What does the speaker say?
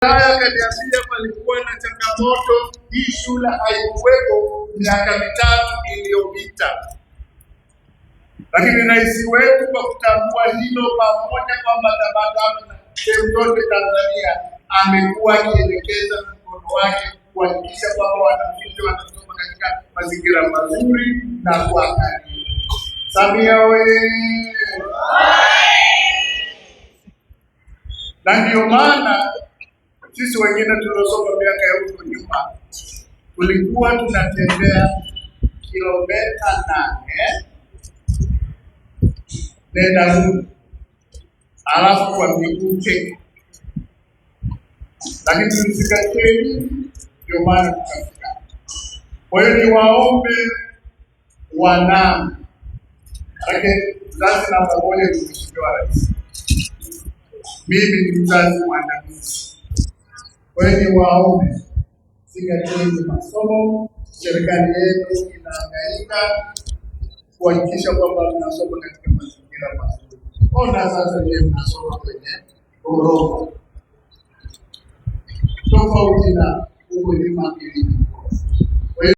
Haya kaniambia palikuwa na changamoto, hii shule haikuwepo miaka mitatu iliyopita, lakini rais wetu kwa kutambua hilo pamoja kwamba tabasamu na sehemu zote Tanzania amekuwa akielekeza mkono wake kuhakikisha kwamba wanafunzi wanasoma katika mazingira mazuri na kwa karibu. Samia oye! Na ndio maana sisi wengine tuliosoma miaka ya huko nyuma tulikuwa tunatembea kilomita 8 nenda rudi, alafu kwa miguu pekee, lakini tulizingatia hili, ndio maana tutafika. Kwa hiyo niwaombe wanangu, lakini mzazi namba moja ni Mheshimiwa Rais. Mimi ni mzazi mwandamizi. Kwa hiyo niwaombe zingatieni masomo. Serikali yetu inahangaika kuhakikisha kwamba mnasoma katika mazingira mazuri. Ona sasa leo mnasoma kwenye ghorofa tofauti na huko nyuma ilivyo.